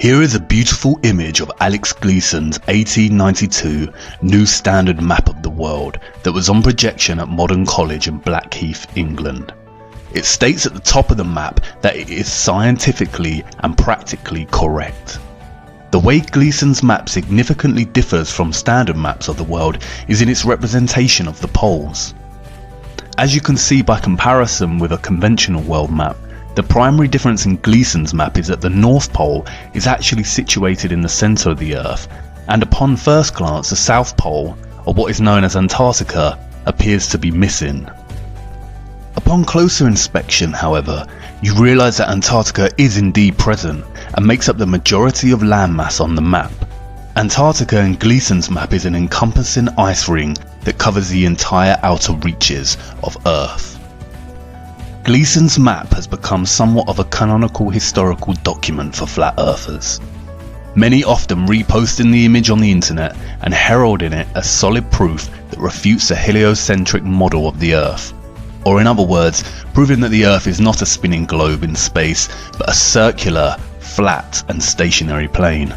Here is a beautiful image of Alex Gleason's 1892 New Standard Map of the World that was on projection at Modern College in Blackheath, England. It states at the top of the map that it is scientifically and practically correct. The way Gleason's map significantly differs from standard maps of the world is in its representation of the poles. As you can see by comparison with a conventional world map, the primary difference in Gleason's map is that the North Pole is actually situated in the centre of the Earth, and upon first glance the South Pole, or what is known as Antarctica, appears to be missing. Upon closer inspection, however, you realise that Antarctica is indeed present and makes up the majority of landmass on the map. Antarctica in Gleason's map is an encompassing ice ring that covers the entire outer reaches of Earth. Gleason's map has become somewhat of a canonical historical document for flat earthers, many often reposting the image on the internet and heralding it as solid proof that refutes the heliocentric model of the Earth, or in other words, proving that the Earth is not a spinning globe in space but a circular, flat and stationary plane.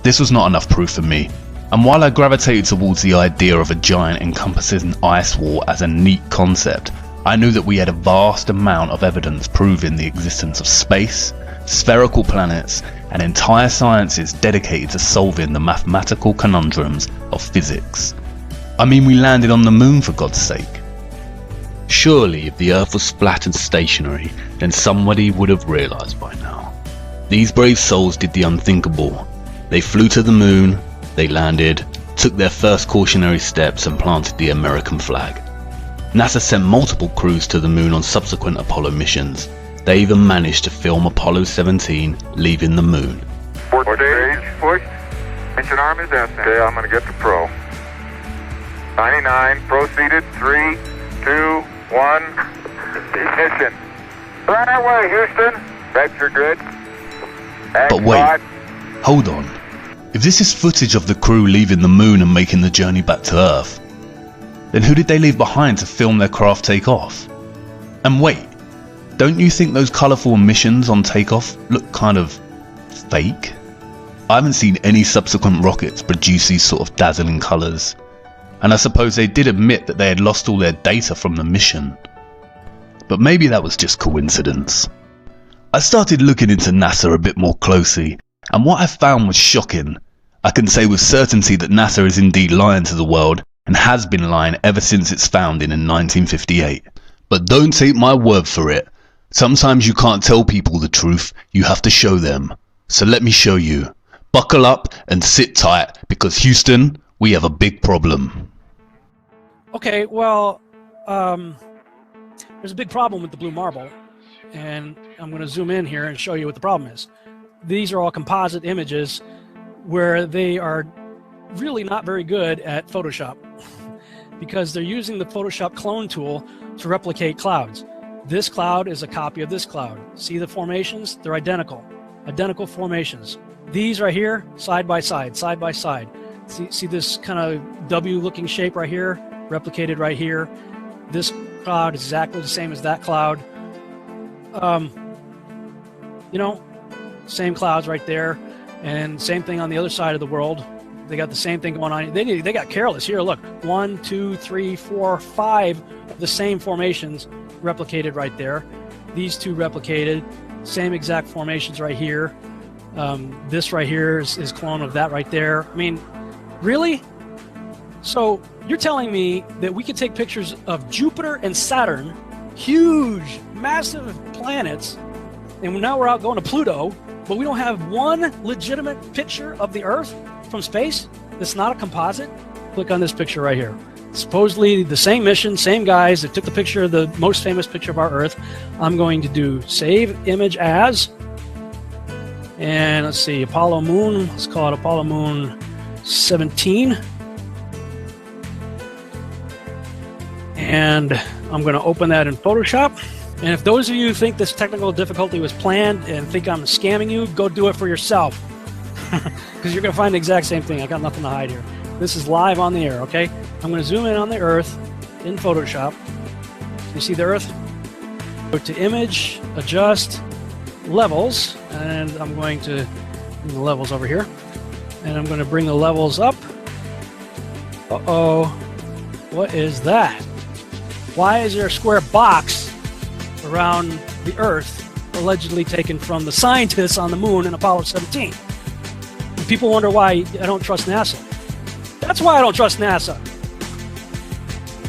This was not enough proof for me, and while I gravitated towards the idea of a giant encompassing ice wall as a neat concept, I knew that we had a vast amount of evidence proving the existence of space, spherical planets, and entire sciences dedicated to solving the mathematical conundrums of physics. I mean, we landed on the moon, for God's sake. Surely if the Earth was flat and stationary, then somebody would have realised by now. These brave souls did the unthinkable. They flew to the moon, they landed, took their first cautionary steps and planted the American flag. NASA sent multiple crews to the moon on subsequent Apollo missions. They even managed to film Apollo 17 leaving the moon. Stage pushed. Engine arm is destined. Okay, I'm going to get the pro. 99 proceeded. 3, 2, 1. Ignition. Right away, Houston. Vector grid. But wait, hold on. If this is footage of the crew leaving the moon and making the journey back to Earth, then who did they leave behind to film their craft take off? And wait, don't you think those colourful emissions on takeoff look kind of fake? I haven't seen any subsequent rockets produce these sort of dazzling colours, and I suppose they did admit that they had lost all their data from the mission. But maybe that was just coincidence. I started looking into NASA a bit more closely, and what I found was shocking. I can say with certainty that NASA is indeed lying to the world, and has been lying ever since its founding in 1958. But don't take my word for it. Sometimes you can't tell people the truth, you have to show them. So let me show you. Buckle up and sit tight, because Houston, we have a big problem. Okay, well, there's a big problem with the blue marble, and I'm going to zoom in here and show you what the problem is. These are all composite images where they are really not very good at Photoshop because they're using the Photoshop clone tool to replicate clouds. This cloud is a copy of this cloud. See the formations? They're identical formations. These right here, side by side, side by side. See this kind of W looking shape right here, replicated right here. This cloud is exactly the same as that cloud. You know, same clouds right there, and same thing on the other side of the world. They got the same thing going on. They got careless. Here, look, 1, 2, 3, 4, 5 of the same formations replicated right there. These two replicated, same exact formations right here. This right here is clone of that right there. I mean, really? So you're telling me that we could take pictures of Jupiter and Saturn, huge, massive planets, and now we're out going to Pluto, but we don't have one legitimate picture of the Earth from space that's not a composite? Click on this picture right here. Supposedly the same mission, same guys that took the picture of the most famous picture of our Earth. I'm going to do save image as, and let's see, Apollo Moon, let's call it Apollo Moon 17. And I'm going to open that in Photoshop. And if those of you think this technical difficulty was planned and think I'm scamming you, go do it for yourself. Because you're going to find the exact same thing. I got nothing to hide here. This is live on the air, okay? I'm going to zoom in on the Earth in Photoshop. You see the Earth? Go to Image, Adjust, Levels, and I'm going to Bring the levels over here. And I'm going to bring the levels up. Uh-oh. What is that? Why is there a square box around the Earth allegedly taken from the scientists on the moon in Apollo 17? And people wonder why I don't trust NASA. That's why I don't trust NASA.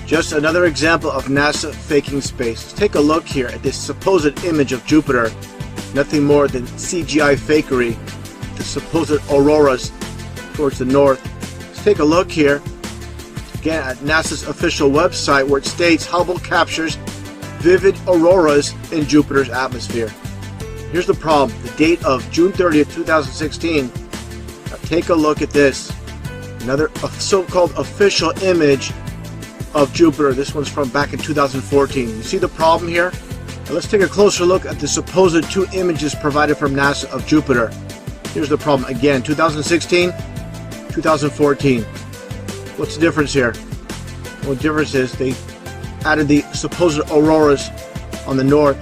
Just another example of NASA faking space. Let's take a look here at this supposed image of Jupiter. Nothing more than CGI fakery. The supposed auroras towards the north. Let's take a look here again at NASA's official website, where it states Hubble captures vivid auroras in Jupiter's atmosphere. Here's the problem. The date of June 30th, 2016. Now take a look at this. Another so-called official image of Jupiter. This one's from back in 2014. You see the problem here? Now let's take a closer look at the supposed two images provided from NASA of Jupiter. Here's the problem again, 2016, 2014. What's the difference here? Well, the difference is they added the supposed auroras on the north,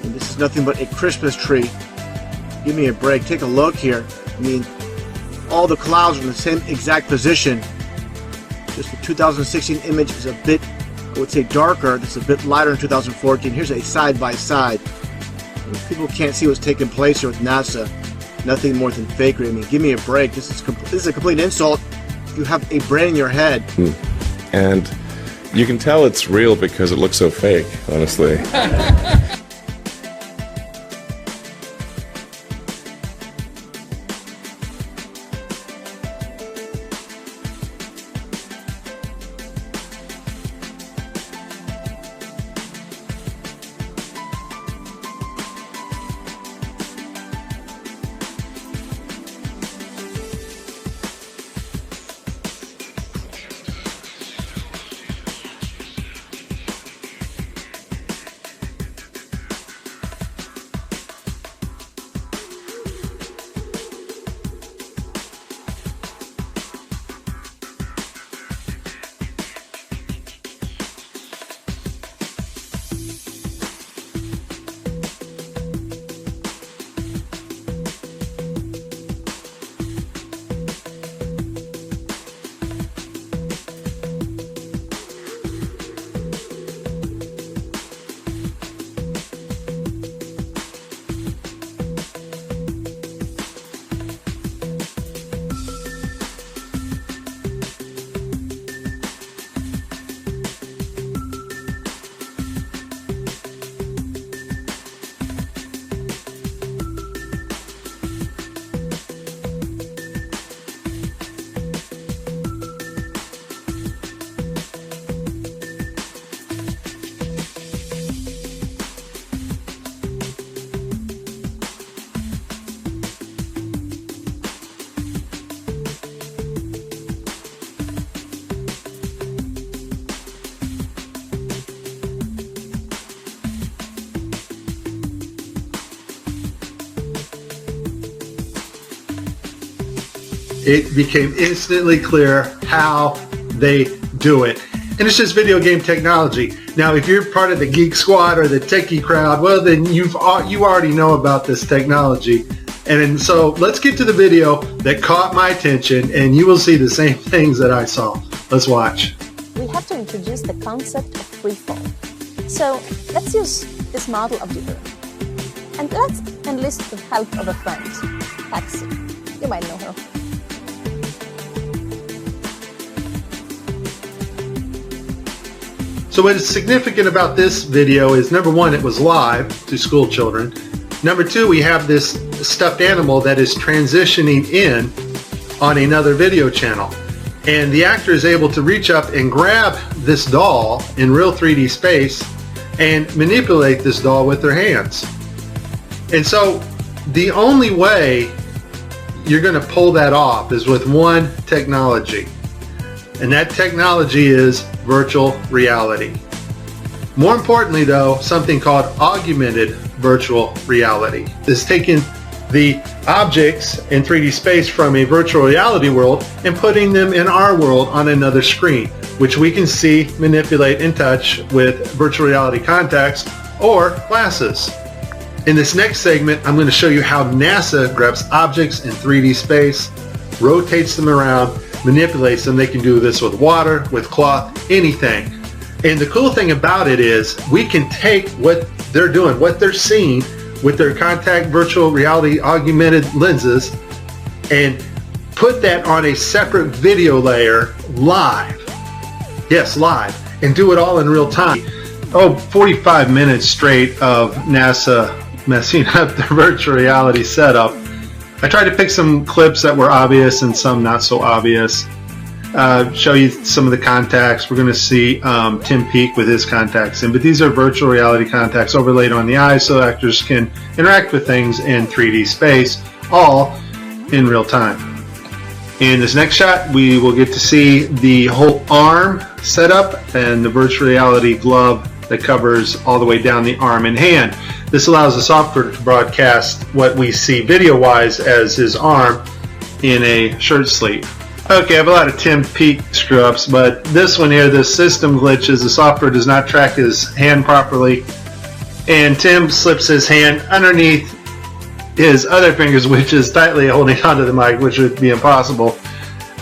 and this is nothing but a Christmas tree. Give me a break. Take a look here. I mean, all the clouds are in the same exact position. Just the 2016 image is a bit, I would say, darker. This is a bit lighter in 2014. Here's a side-by-side. People can't see what's taking place here with NASA. Nothing more than fakery. I mean, give me a break. This is a complete insult. You have a brain in your head. And you can tell it's real because it looks so fake, honestly. It became instantly clear how they do it. And it's just video game technology. Now, if you're part of the Geek Squad or the techie crowd, well, then you already know about this technology. And so let's get to the video that caught my attention, and you will see the same things that I saw. Let's watch. We have to introduce the concept of freefall. So let's use this model of Jupiter. And let's enlist the help of a friend, Patsy. You might know her. So what is significant about this video is, number one, it was live to school children. Number two, we have this stuffed animal that is transitioning in on another video channel. And the actor is able to reach up and grab this doll in real 3D space and manipulate this doll with their hands. And so the only way you're going to pull that off is with one technology. And that technology is virtual reality. More importantly though, something called augmented virtual reality is taking the objects in 3D space from a virtual reality world and putting them in our world on another screen, which we can see, manipulate, and touch with virtual reality contacts or glasses. In this next segment, I'm going to show you how NASA grabs objects in 3D space, rotates them around, manipulates them. They can do this with water, with cloth, anything. And the cool thing about it is we can take what they're doing, what they're seeing with their contact virtual reality augmented lenses, and put that on a separate video layer live. Yes, live. And do it all in real time. 45 minutes straight of NASA messing up their virtual reality setup. I tried to pick some clips that were obvious and some not so obvious. Show you some of the contacts. We're going to see Tim Peake with his contacts in, but these are virtual reality contacts overlaid on the eyes so actors can interact with things in 3D space, all in real time. In this next shot, we will get to see the whole arm setup and the virtual reality glove that covers all the way down the arm and hand. This allows the software to broadcast what we see video-wise as his arm in a shirt sleeve. Okay, I have a lot of Tim Peake screw-ups, but this one here, this system glitches. The software does not track his hand properly, and Tim slips his hand underneath his other fingers, which is tightly holding onto the mic, which would be impossible.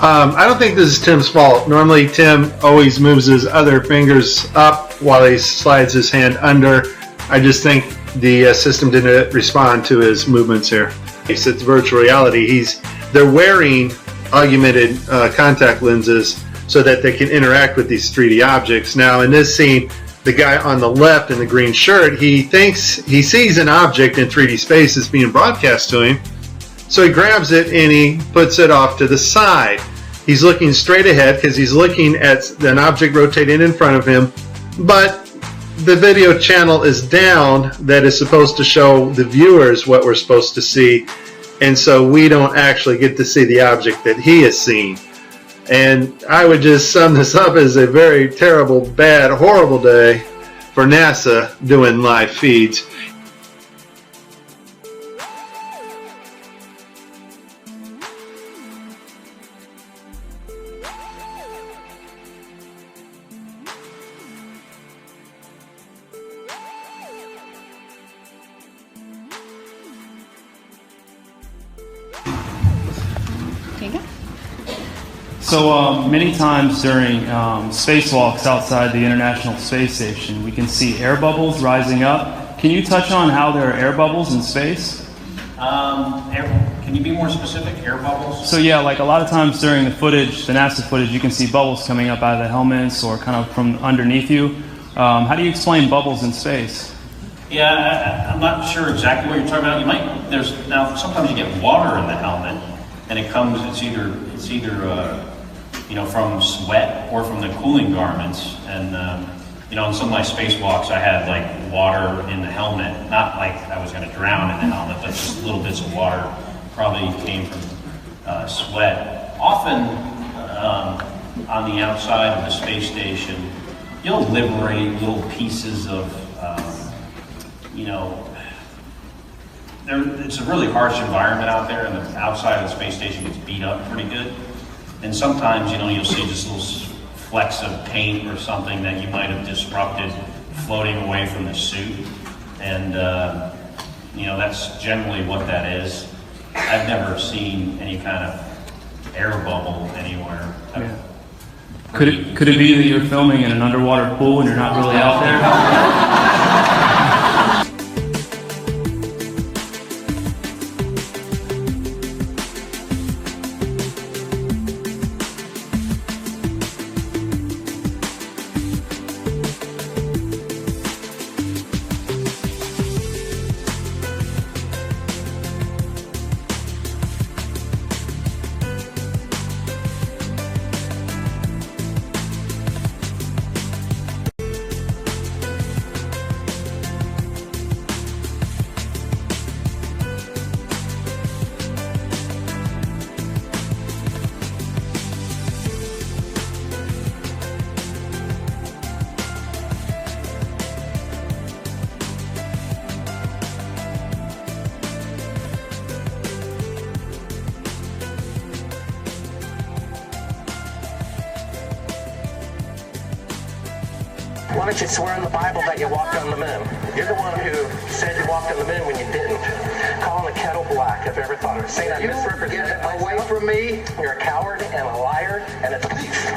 I don't think this is Tim's fault. Normally, Tim always moves his other fingers up while he slides his hand under. I just think the system didn't respond to his movements here. It's virtual reality. They're wearing augmented contact lenses so that they can interact with these 3D objects. Now, in this scene, the guy on the left in the green shirt, he thinks he sees an object in 3D space that's being broadcast to him. So he grabs it and he puts it off to the side. He's looking straight ahead because he's looking at an object rotating in front of him, but the video channel is down that is supposed to show the viewers what we're supposed to see, and so we don't actually get to see the object that he is seeing. And I would just sum this up as a very terrible, bad, horrible day for NASA doing live feeds. So many times during spacewalks outside the International Space Station, we can see air bubbles rising up. Can you touch on how there are air bubbles in space? Can you be more specific? Air bubbles? So yeah, like a lot of times during the footage, the NASA footage, you can see bubbles coming up out of the helmets or kind of from underneath you. How do you explain bubbles in space? Yeah, I'm not sure exactly what you're talking about. Now sometimes you get water in the helmet, and it's either from sweat or from the cooling garments. And in some of my spacewalks, I had like water in the helmet. Not like I was going to drown in the helmet, but just little bits of water probably came from sweat. Often on the outside of the space station, you'll liberate little pieces of, it's a really harsh environment out there, and the outside of the space station gets beat up pretty good. And sometimes, you'll see just little flecks of paint or something that you might have disrupted floating away from the suit. And, that's generally what that is. I've never seen any kind of air bubble anywhere. Yeah. Could it be that you're filming in an underwater pool and you're not really out there? Why don't you swear in the Bible that you walked on the moon? You're the one who said you walked on the moon when you didn't. Calling the kettle black, if ever thought of it. Saying I misrepresented myself. Away from me. You're a coward and a liar and a thief.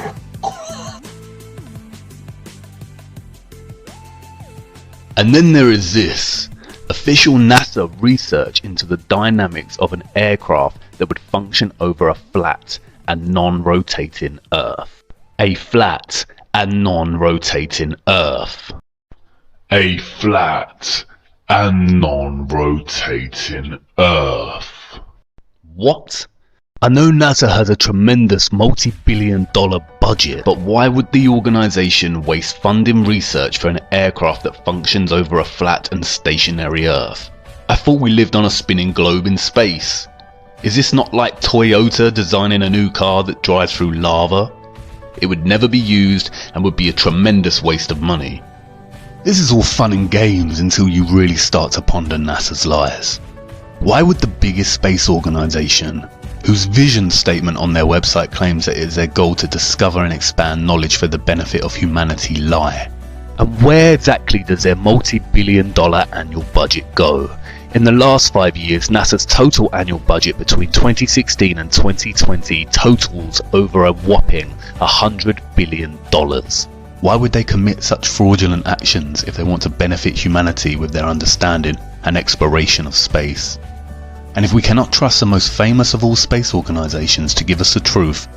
And then there is this. Official NASA research into the dynamics of an aircraft that would function over a flat and non-rotating Earth. A flat and non-rotating Earth. A flat and non-rotating Earth. What? I know NASA has a tremendous multi-billion-dollar budget, but why would the organisation waste funding research for an aircraft that functions over a flat and stationary Earth? I thought we lived on a spinning globe in space. Is this not like Toyota designing a new car that drives through lava? It would never be used and would be a tremendous waste of money. This is all fun and games until you really start to ponder NASA's lies. Why would the biggest space organisation, whose vision statement on their website claims that it is their goal to discover and expand knowledge for the benefit of humanity, lie? And where exactly does their multi-billion-dollar annual budget go? In the last 5 years, NASA's total annual budget between 2016 and 2020 totals over a whopping $100 billion. Why would they commit such fraudulent actions if they want to benefit humanity with their understanding and exploration of space? And if we cannot trust the most famous of all space organisations to give us the truth,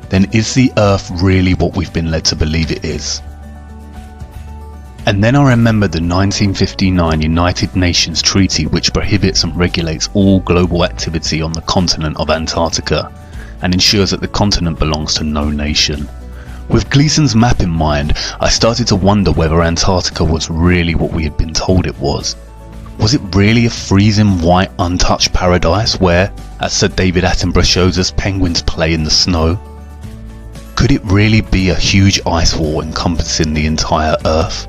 then is the Earth really what we've been led to believe it is? And then I remembered the 1959 United Nations Treaty, which prohibits and regulates all global activity on the continent of Antarctica and ensures that the continent belongs to no nation. With Gleason's map in mind, I started to wonder whether Antarctica was really what we had been told it was. Was it really a freezing white untouched paradise where, as Sir David Attenborough shows us, penguins play in the snow? Could it really be a huge ice wall encompassing the entire Earth?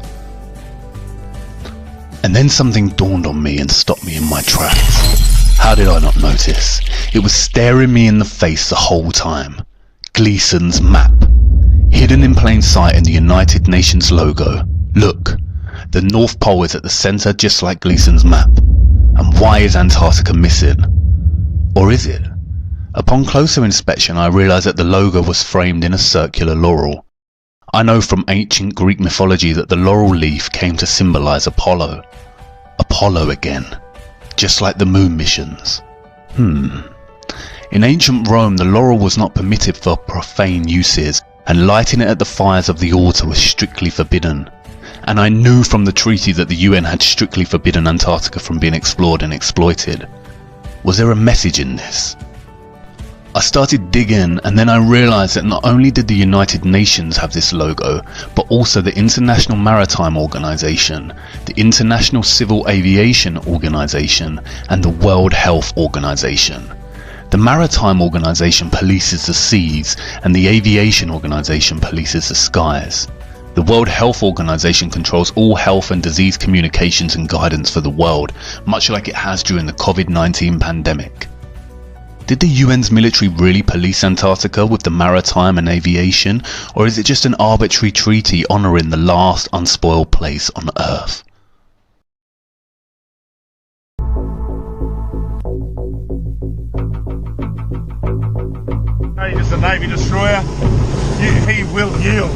And then something dawned on me and stopped me in my tracks. How did I not notice? It was staring me in the face the whole time. Gleason's map. Hidden in plain sight in the United Nations logo. Look, the North Pole is at the centre just like Gleason's map. And why is Antarctica missing? Or is it? Upon closer inspection I realised that the logo was framed in a circular laurel. I know from ancient Greek mythology that the laurel leaf came to symbolise Apollo. Apollo again, just like the moon missions. In ancient Rome the laurel was not permitted for profane uses, and lighting it at the fires of the altar was strictly forbidden. And I knew from the treaty that the UN had strictly forbidden Antarctica from being explored and exploited. Was there a message in this? I started digging, and then I realised that not only did the United Nations have this logo, but also the International Maritime Organization, the International Civil Aviation Organization, and the World Health Organization. The Maritime Organization polices the seas, and the Aviation Organization polices the skies. The World Health Organization controls all health and disease communications and guidance for the world, much like it has during the COVID-19 pandemic. Did the UN's military really police Antarctica with the maritime and aviation, or is it just an arbitrary treaty honouring the last unspoiled place on Earth? Hey, just a Navy destroyer. He will yield.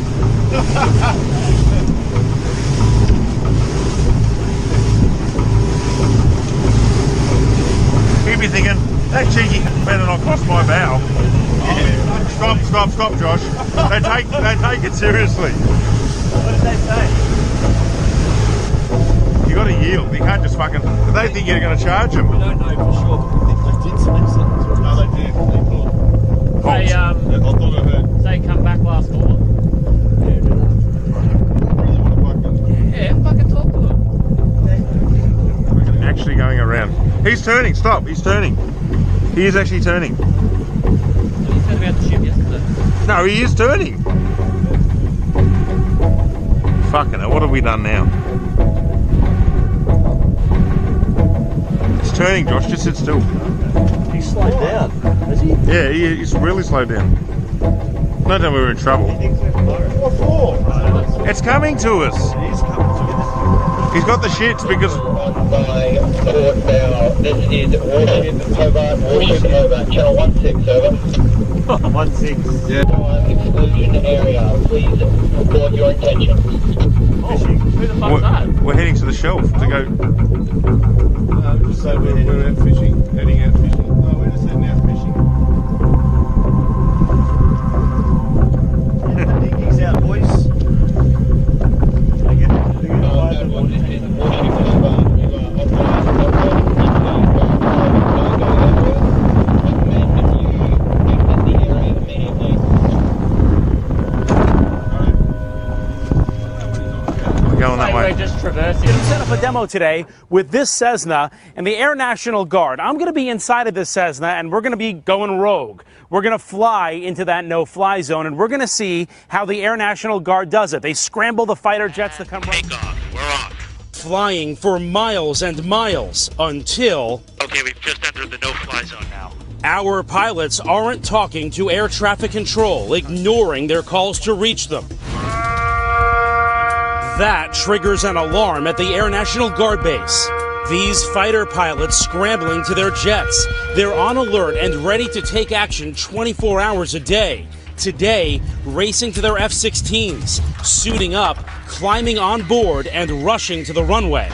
He'd be thinking, that cheeky better not cross my bow. Stop, Josh. They take it seriously. What did they say? You got to yield. You can't just fucking. They think you're going to charge them. We don't know for sure, but they did say something. No, they did. They come back last call. Yeah, fucking talk to them. Actually going around. He's turning. Stop. He's turning. He is actually turning. So you said about the ship yesterday. No, he is turning. Fucking hell, what have we done now? It's turning, Josh. Just sit still. He's slowed down, has he? Yeah, he's really slowed down. No doubt we were in trouble. What for? It's coming to us. He's got the shits because... This is Warship Hobart, Warship Hobart, channel 16, over. 16. Yeah. Exclusion area, please report your intention. Who the fuck's that? We're heading to the shelf to go... Just say we're out fishing, heading out fishing. No, we're just heading out fishing. Get the dinghies out, boys. Going that way. Just traversing. Set up a demo today with this Cessna and the Air National Guard. I'm going to be inside of this Cessna and we're going to be going rogue. We're going to fly into that no-fly zone and we're going to see how the Air National Guard does it. They scramble the fighter jets to come. Take off. We're on. Flying for miles and miles until... Okay, we've just entered the no-fly zone now. Our pilots aren't talking to air traffic control, ignoring their calls to reach them. That triggers an alarm at the Air National Guard base. These fighter pilots scrambling to their jets. They're on alert and ready to take action 24 hours a day. Today, racing to their F-16s, suiting up, climbing on board, and rushing to the runway.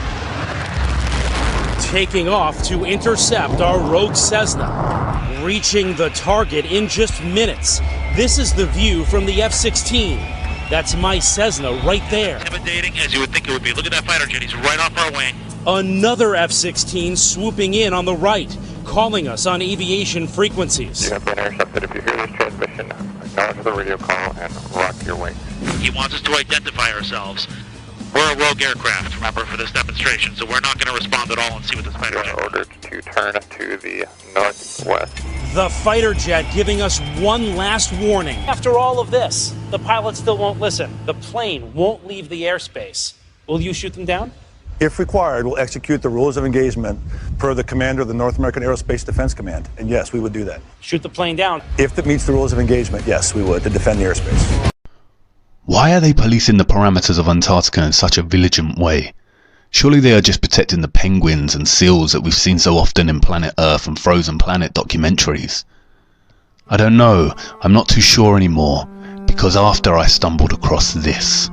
Taking off to intercept our rogue Cessna. Reaching the target in just minutes. This is the view from the F-16. That's my Cessna right there. Intimidating as you would think it would be. Look at that fighter jet. He's right off our wing. Another F-16 swooping in on the right, calling us on aviation frequencies. You have been intercepted. If you hear this transmission, acknowledge the radio call and rock your wings. He wants us to identify ourselves. We're a rogue aircraft, remember, for this demonstration, so we're not going to respond at all and see what this fighter jet is. Ordered to turn to the northwest. The fighter jet giving us one last warning. After all of this, the pilots still won't listen. The plane won't leave the airspace. Will you shoot them down? If required, we'll execute the rules of engagement per the commander of the North American Aerospace Defense Command. And yes, we would do that. Shoot the plane down. If it meets the rules of engagement, yes, we would, to defend the airspace. Why are they policing the parameters of Antarctica in such a vigilant way? Surely they are just protecting the penguins and seals that we've seen so often in Planet Earth and Frozen Planet documentaries. I don't know, I'm not too sure anymore, because after I stumbled across this.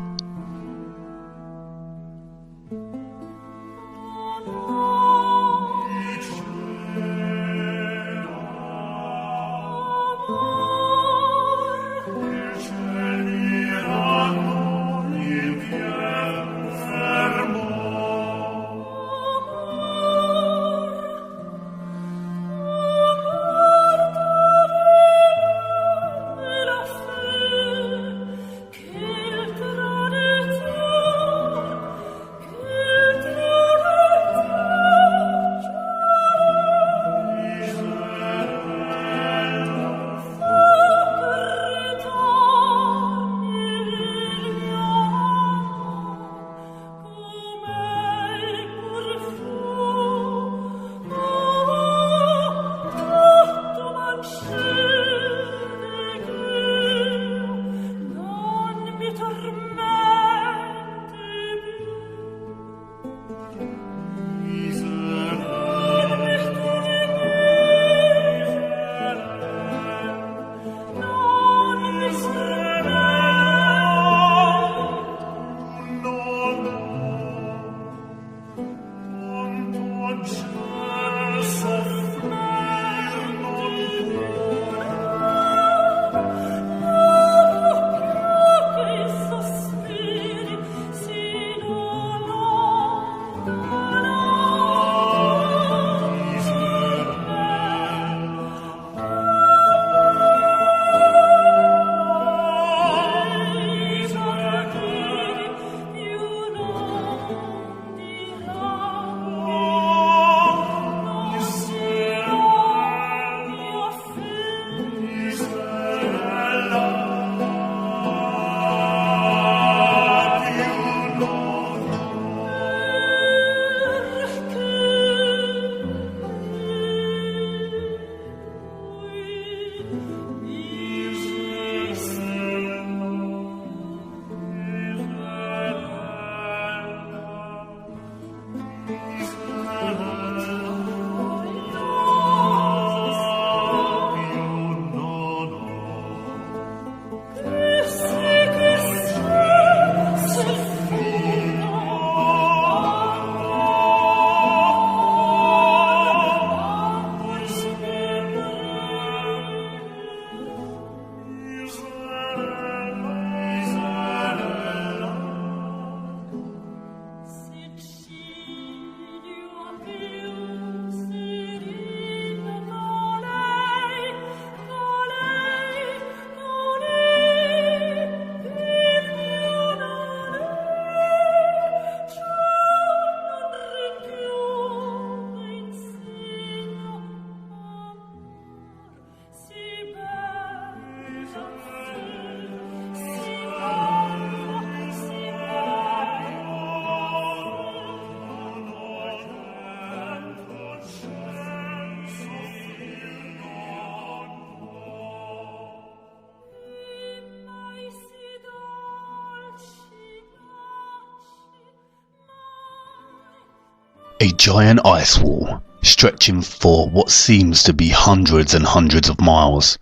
A giant ice wall, stretching for what seems to be hundreds and hundreds of miles.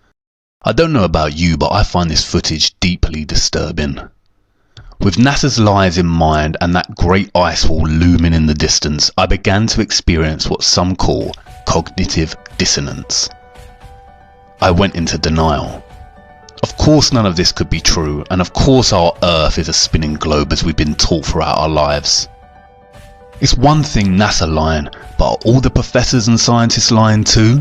I don't know about you, but I find this footage deeply disturbing. With NASA's lies in mind and that great ice wall looming in the distance, I began to experience what some call cognitive dissonance. I went into denial. Of course none of this could be true, and of course our Earth is a spinning globe as we've been taught throughout our lives. It's one thing NASA lying, but are all the professors and scientists lying too?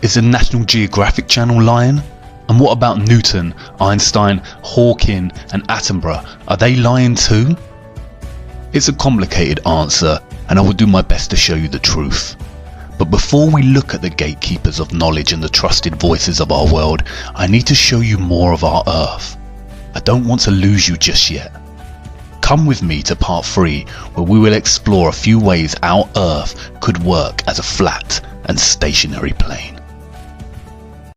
Is the National Geographic Channel lying? And what about Newton, Einstein, Hawking and Attenborough? Are they lying too? It's a complicated answer, and I will do my best to show you the truth. But before we look at the gatekeepers of knowledge and the trusted voices of our world, I need to show you more of our Earth. I don't want to lose you just yet. Come with me to part 3, where we will explore a few ways our Earth could work as a flat and stationary plane.